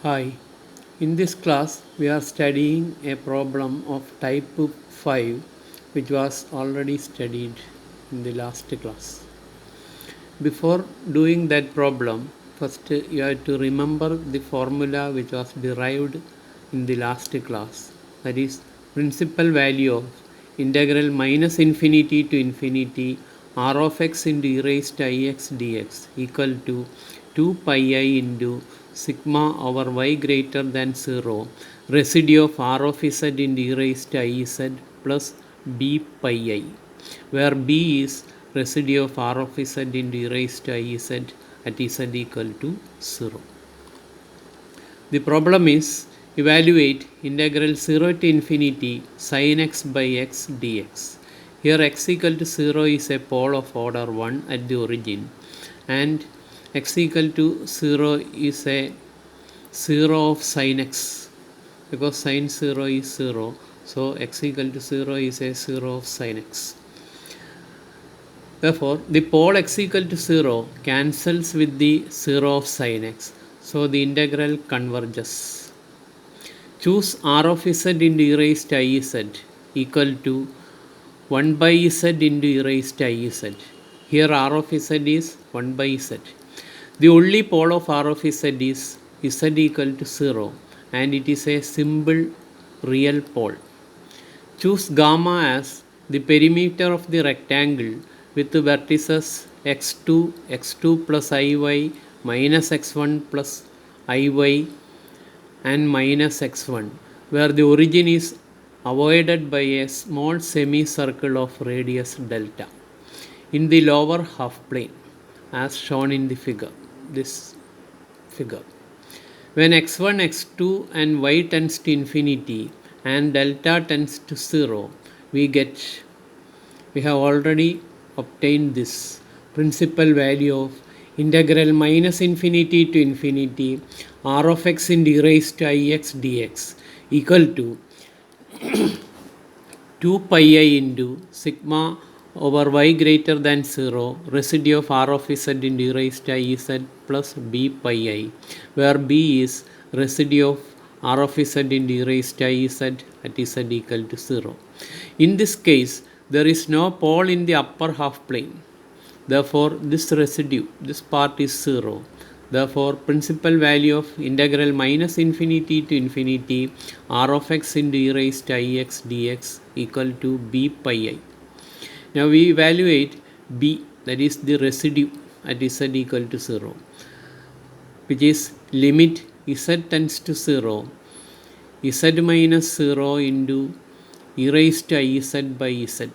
Hi, in this class we are studying a problem of type 5 which was already studied in the last class. Before doing that problem, first you have to remember the formula which was derived in the last class, that is principal value of integral minus infinity to infinity r of x into e raised to ix dx equal to 2 pi I into sigma over y greater than 0 residue of r of z into e raised to iz plus b pi I, where b is residue of r of z into e raised to iz at z equal to 0. The problem is evaluate integral 0 to infinity sin x by x dx. Here x equal to 0 is a pole of order 1 at the origin, and x equal to 0 is a 0 of sin x, because sin 0 is 0, so x equal to 0 is a 0 of sin x. Therefore, the pole x equal to 0 cancels with the 0 of sin x, so the integral converges. Choose r of z into e raised to iz equal to 1 by z into e raised to iz. Here r of z is 1 by z. The only pole of r of z is z equal to 0, and it is a simple real pole. Choose gamma as the perimeter of the rectangle with the vertices x2 plus iy minus x1 plus iy and minus x1, where the origin is avoided by a small semicircle of radius delta in the lower half plane as shown in the this figure. When x1, x2 and y tends to infinity and delta tends to 0, we have already obtained this principal value of integral minus infinity to infinity r of x into e raised to ix dx equal to 2 pi I into sigma over y greater than 0 residue of r of z into e raised to iz plus b pi I, where b is residue of r of z into e raised to iz at z equal to 0. In this case, there is no pole in the upper half plane. Therefore, this residue, this part is 0. Therefore, principal value of integral minus infinity to infinity r of x into e raised to ix dx equal to b pi I. Now we evaluate b, that is the residue at z equal to 0, which is limit z tends to 0, z minus 0 into e raised to iz by z.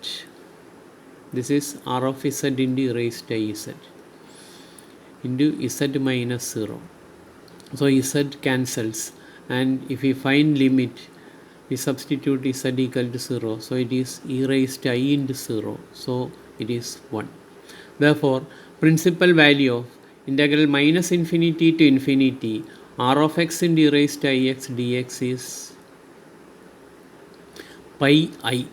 This is r of z into e raised to iz into z minus 0. So z cancels, and if we find limit, we substitute z equal to 0. So it is e raised to I into 0. So it is 1. Therefore, principal value of integral minus infinity to infinity r of x into e raised to ix dx is pi I.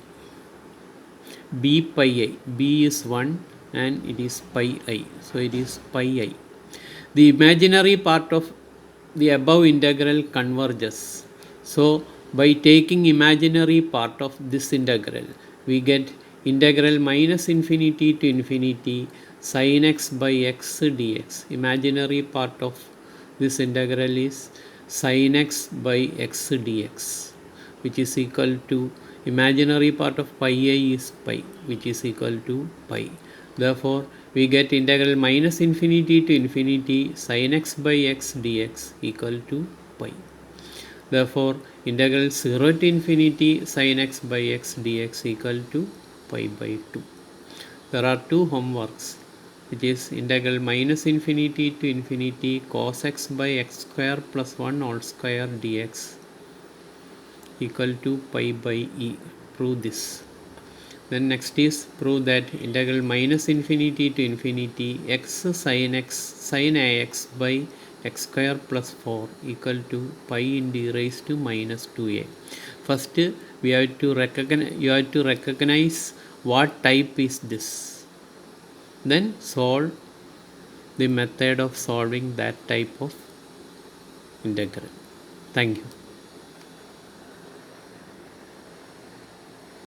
B pi I. B is 1 and it is pi I. So it is pi I. The imaginary part of the above integral converges. So by taking imaginary part of this integral, we get integral minus infinity to infinity sin x by x dx. Imaginary part of this integral is sin x by x dx, which is equal to imaginary part of pi I is pi, which is equal to pi. Therefore, we get integral minus infinity to infinity sin x by x dx equal to pi. Therefore, integral 0 to infinity sin x by x dx equal to pi by 2. There are two homeworks, which is integral minus infinity to infinity cos x by x square plus 1 whole square dx equal to pi by e. Prove this. Then next is prove that integral minus infinity to infinity x sin ax by x square plus 4 equal to pi into e raised to minus 2a. First, you have to recognize what type is this. Then solve the method of solving that type of integral. Thank you.